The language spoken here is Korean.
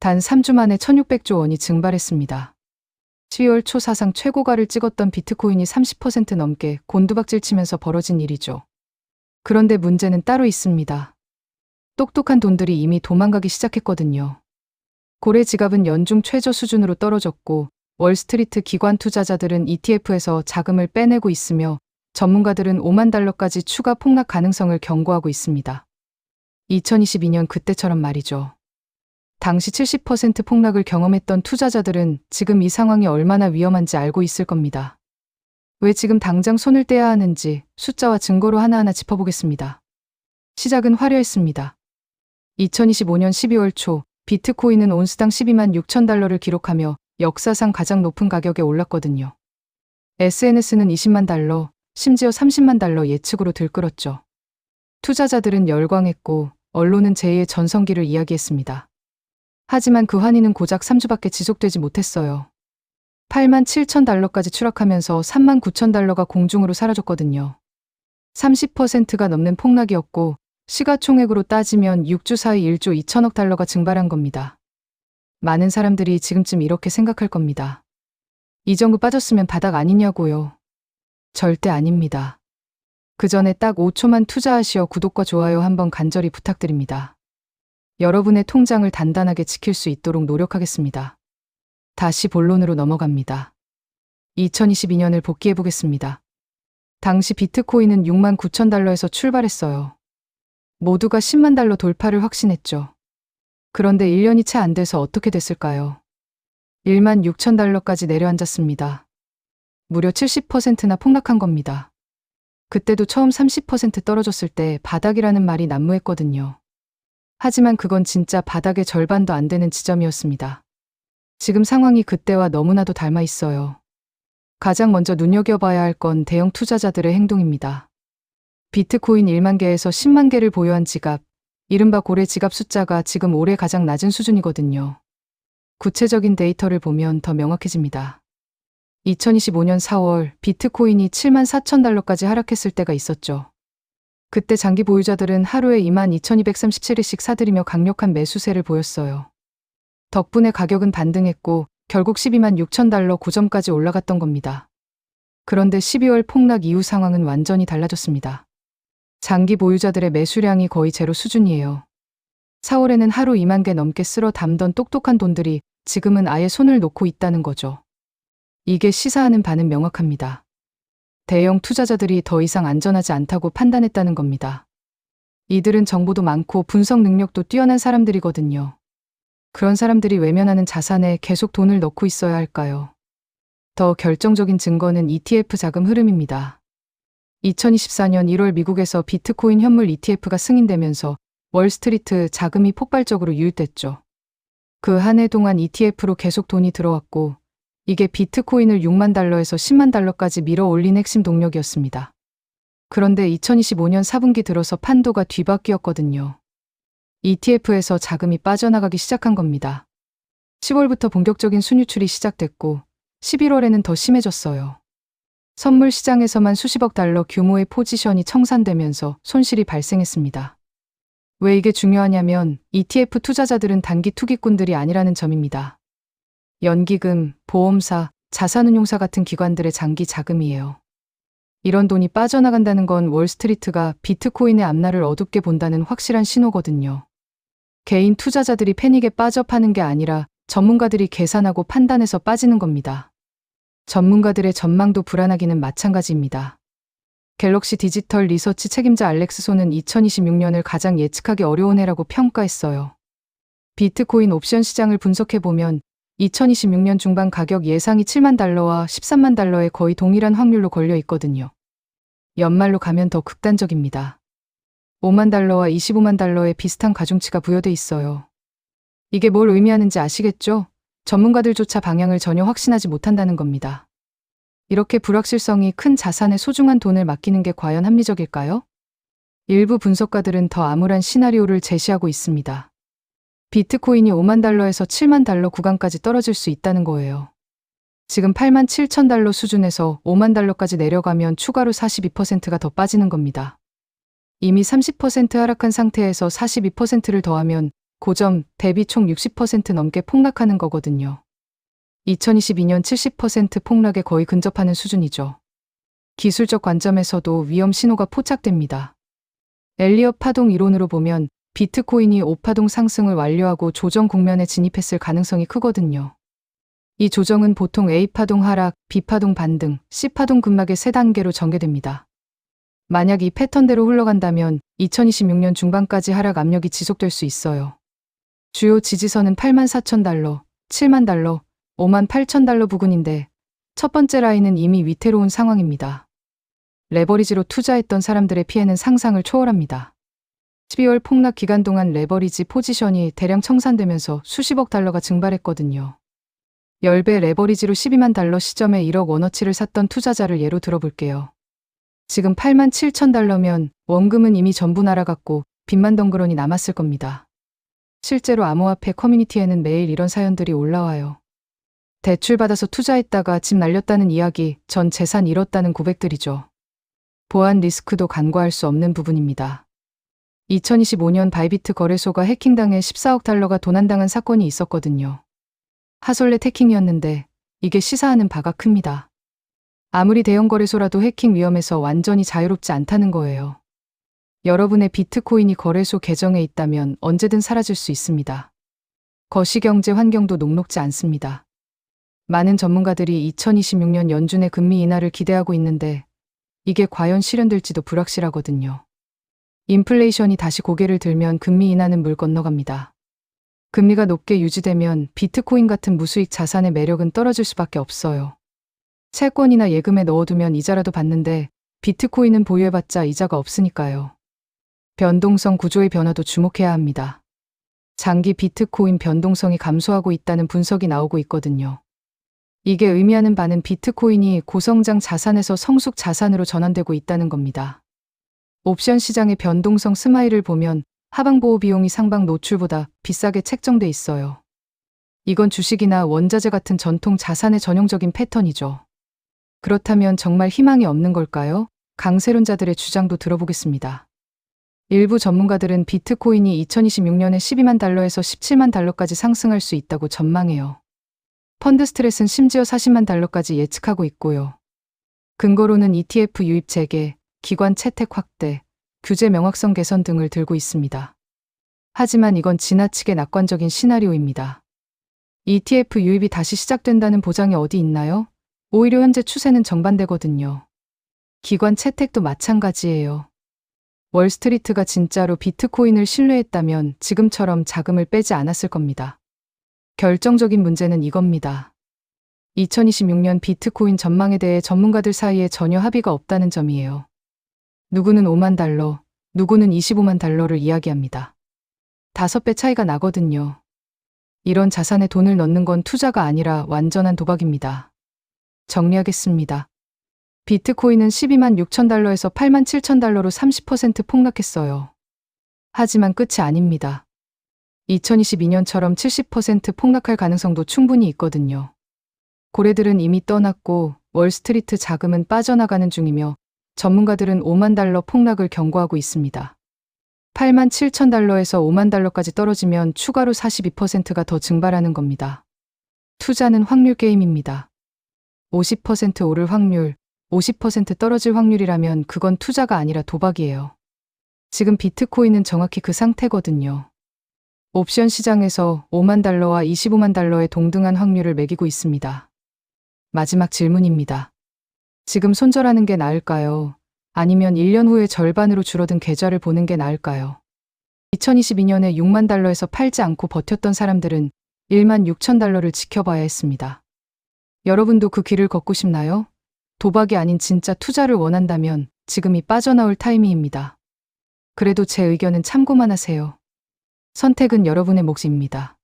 단 3주 만에 1600조 원이 증발했습니다. 12월 초 사상 최고가를 찍었던 비트코인이 30% 넘게 곤두박질 치면서 벌어진 일이죠. 그런데 문제는 따로 있습니다. 똑똑한 돈들이 이미 도망가기 시작했거든요. 고래 지갑은 연중 최저 수준으로 떨어졌고 월스트리트 기관 투자자들은 ETF에서 자금을 빼내고 있으며 전문가들은 5만 달러까지 추가 폭락 가능성을 경고하고 있습니다. 2022년 그때처럼 말이죠. 당시 70% 폭락을 경험했던 투자자들은 지금 이 상황이 얼마나 위험한지 알고 있을 겁니다. 왜 지금 당장 손을 떼야 하는지 숫자와 증거로 하나하나 짚어보겠습니다. 시작은 화려했습니다. 2025년 12월 초 비트코인은 온스당 12만 6천 달러를 기록하며 역사상 가장 높은 가격에 올랐거든요. SNS는 20만 달러, 심지어 30만 달러 예측으로 들끓었죠. 투자자들은 열광했고 언론은 제2의 전성기를 이야기했습니다. 하지만 그 환희는 고작 3주밖에 지속되지 못했어요. 8만 7천 달러까지 추락하면서 3만 9천 달러가 공중으로 사라졌거든요. 30%가 넘는 폭락이었고 시가총액으로 따지면 6주 사이 1조 2천억 달러가 증발한 겁니다. 많은 사람들이 지금쯤 이렇게 생각할 겁니다. 이 정도 빠졌으면 바닥 아니냐고요. 절대 아닙니다. 그 전에 딱 5초만 투자하시어 구독과 좋아요 한번 간절히 부탁드립니다. 여러분의 통장을 단단하게 지킬 수 있도록 노력하겠습니다. 다시 본론으로 넘어갑니다. 2022년을 복귀해 보겠습니다. 당시 비트코인은 6만 9천 달러에서 출발했어요. 모두가 10만 달러 돌파를 확신했죠. 그런데 1년이 채 안 돼서 어떻게 됐을까요? 1만 6천 달러까지 내려앉았습니다. 무려 70%나 폭락한 겁니다. 그때도 처음 30% 떨어졌을 때 바닥이라는 말이 난무했거든요. 하지만 그건 진짜 바닥의 절반도 안 되는 지점이었습니다. 지금 상황이 그때와 너무나도 닮아 있어요. 가장 먼저 눈여겨봐야 할 건 대형 투자자들의 행동입니다. 비트코인 1만 개에서 10만 개를 보유한 지갑, 이른바 고래 지갑 숫자가 지금 올해 가장 낮은 수준이거든요. 구체적인 데이터를 보면 더 명확해집니다. 2025년 4월 비트코인이 7만 4천 달러까지 하락했을 때가 있었죠. 그때 장기 보유자들은 하루에 2만 2237일씩 사들이며 강력한 매수세를 보였어요. 덕분에 가격은 반등했고 결국 12만 6천 달러 고점까지 올라갔던 겁니다. 그런데 12월 폭락 이후 상황은 완전히 달라졌습니다. 장기 보유자들의 매수량이 거의 제로 수준이에요. 4월에는 하루 2만 개 넘게 쓸어 담던 똑똑한 돈들이 지금은 아예 손을 놓고 있다는 거죠. 이게 시사하는 바는 명확합니다. 대형 투자자들이 더 이상 안전하지 않다고 판단했다는 겁니다. 이들은 정보도 많고 분석 능력도 뛰어난 사람들이거든요. 그런 사람들이 외면하는 자산에 계속 돈을 넣고 있어야 할까요? 더 결정적인 증거는 ETF 자금 흐름입니다. 2024년 1월 미국에서 비트코인 현물 ETF가 승인되면서 월스트리트 자금이 폭발적으로 유입됐죠. 그 한 해 동안 ETF로 계속 돈이 들어왔고 이게 비트코인을 6만 달러에서 10만 달러까지 밀어 올린 핵심 동력이었습니다. 그런데 2025년 4분기 들어서 판도가 뒤바뀌었거든요. ETF에서 자금이 빠져나가기 시작한 겁니다. 10월부터 본격적인 순유출이 시작됐고 11월에는 더 심해졌어요. 선물 시장에서만 수십억 달러 규모의 포지션이 청산되면서 손실이 발생했습니다. 왜 이게 중요하냐면 ETF 투자자들은 단기 투기꾼들이 아니라는 점입니다. 연기금, 보험사, 자산운용사 같은 기관들의 장기 자금이에요. 이런 돈이 빠져나간다는 건 월스트리트가 비트코인의 앞날을 어둡게 본다는 확실한 신호거든요. 개인 투자자들이 패닉에 빠져 파는 게 아니라 전문가들이 계산하고 판단해서 빠지는 겁니다. 전문가들의 전망도 불안하기는 마찬가지입니다. 갤럭시 디지털 리서치 책임자 알렉스 소는 2026년을 가장 예측하기 어려운 해라고 평가했어요. 비트코인 옵션 시장을 분석해보면 2026년 중반 가격 예상이 7만 달러와 13만 달러에 거의 동일한 확률로 걸려 있거든요. 연말로 가면 더 극단적입니다. 5만 달러와 25만 달러의 비슷한 가중치가 부여돼 있어요. 이게 뭘 의미하는지 아시겠죠? 전문가들조차 방향을 전혀 확신하지 못한다는 겁니다. 이렇게 불확실성이 큰 자산에 소중한 돈을 맡기는 게 과연 합리적일까요? 일부 분석가들은 더 암울한 시나리오를 제시하고 있습니다. 비트코인이 5만 달러에서 7만 달러 구간까지 떨어질 수 있다는 거예요. 지금 8만 7천 달러 수준에서 5만 달러까지 내려가면 추가로 42%가 더 빠지는 겁니다. 이미 30% 하락한 상태에서 42%를 더하면 고점 대비 총 60% 넘게 폭락하는 거거든요. 2022년 70% 폭락에 거의 근접하는 수준이죠. 기술적 관점에서도 위험 신호가 포착됩니다. 엘리엇 파동 이론으로 보면 비트코인이 5파동 상승을 완료하고 조정 국면에 진입했을 가능성이 크거든요. 이 조정은 보통 A파동 하락, B파동 반등, C파동 급락의 3단계로 전개됩니다. 만약 이 패턴대로 흘러간다면 2026년 중반까지 하락 압력이 지속될 수 있어요. 주요 지지선은 84,000달러, 70,000달러, 58,000달러 부근인데 첫 번째 라인은 이미 위태로운 상황입니다. 레버리지로 투자했던 사람들의 피해는 상상을 초월합니다. 12월 폭락 기간 동안 레버리지 포지션이 대량 청산되면서 수십억 달러가 증발했거든요. 10배 레버리지로 12만 달러 시점에 1억 원어치를 샀던 투자자를 예로 들어볼게요. 지금 87,000달러면 원금은 이미 전부 날아갔고 빚만 덩그러니 남았을 겁니다. 실제로 암호화폐 커뮤니티에는 매일 이런 사연들이 올라와요. 대출받아서 투자했다가 집 날렸다는 이야기, 전 재산 잃었다는 고백들이죠. 보안 리스크도 간과할 수 없는 부분입니다. 2025년 바이비트 거래소가 해킹당해 14억 달러가 도난당한 사건이 있었거든요. 하솔렛 해킹이었는데 이게 시사하는 바가 큽니다. 아무리 대형 거래소라도 해킹 위험에서 완전히 자유롭지 않다는 거예요. 여러분의 비트코인이 거래소 계정에 있다면 언제든 사라질 수 있습니다. 거시경제 환경도 녹록지 않습니다. 많은 전문가들이 2026년 연준의 금리 인하를 기대하고 있는데 이게 과연 실현될지도 불확실하거든요. 인플레이션이 다시 고개를 들면 금리 인하는 물 건너갑니다. 금리가 높게 유지되면 비트코인 같은 무수익 자산의 매력은 떨어질 수밖에 없어요. 채권이나 예금에 넣어두면 이자라도 받는데 비트코인은 보유해봤자 이자가 없으니까요. 변동성 구조의 변화도 주목해야 합니다. 장기 비트코인 변동성이 감소하고 있다는 분석이 나오고 있거든요. 이게 의미하는 바는 비트코인이 고성장 자산에서 성숙 자산으로 전환되고 있다는 겁니다. 옵션 시장의 변동성 스마일을 보면 하방 보호 비용이 상방 노출보다 비싸게 책정돼 있어요. 이건 주식이나 원자재 같은 전통 자산의 전형적인 패턴이죠. 그렇다면 정말 희망이 없는 걸까요? 강세론자들의 주장도 들어보겠습니다. 일부 전문가들은 비트코인이 2026년에 12만 달러에서 17만 달러까지 상승할 수 있다고 전망해요. 펀드 스트레스는 심지어 40만 달러까지 예측하고 있고요. 근거로는 ETF 유입 재개, 기관 채택 확대, 규제 명확성 개선 등을 들고 있습니다. 하지만 이건 지나치게 낙관적인 시나리오입니다. ETF 유입이 다시 시작된다는 보장이 어디 있나요? 오히려 현재 추세는 정반대거든요. 기관 채택도 마찬가지예요. 월스트리트가 진짜로 비트코인을 신뢰했다면 지금처럼 자금을 빼지 않았을 겁니다. 결정적인 문제는 이겁니다. 2026년 비트코인 전망에 대해 전문가들 사이에 전혀 합의가 없다는 점이에요. 누구는 5만 달러, 누구는 25만 달러를 이야기합니다. 5배 차이가 나거든요. 이런 자산에 돈을 넣는 건 투자가 아니라 완전한 도박입니다. 정리하겠습니다. 비트코인은 12만 6천 달러에서 8만 7천 달러로 30% 폭락했어요. 하지만 끝이 아닙니다. 2022년처럼 70% 폭락할 가능성도 충분히 있거든요. 고래들은 이미 떠났고 월스트리트 자금은 빠져나가는 중이며 전문가들은 5만 달러 폭락을 경고하고 있습니다. 8만 7천 달러에서 5만 달러까지 떨어지면 추가로 42%가 더 증발하는 겁니다. 투자는 확률 게임입니다. 50% 오를 확률, 50% 떨어질 확률이라면 그건 투자가 아니라 도박이에요. 지금 비트코인은 정확히 그 상태거든요. 옵션 시장에서 5만 달러와 25만 달러의 동등한 확률을 매기고 있습니다. 마지막 질문입니다. 지금 손절하는 게 나을까요? 아니면 1년 후에 절반으로 줄어든 계좌를 보는 게 나을까요? 2022년에 6만 달러에서 팔지 않고 버텼던 사람들은 1만 6천 달러를 지켜봐야 했습니다. 여러분도 그 길을 걷고 싶나요? 도박이 아닌 진짜 투자를 원한다면 지금이 빠져나올 타이밍입니다. 그래도 제 의견은 참고만 하세요. 선택은 여러분의 몫입니다.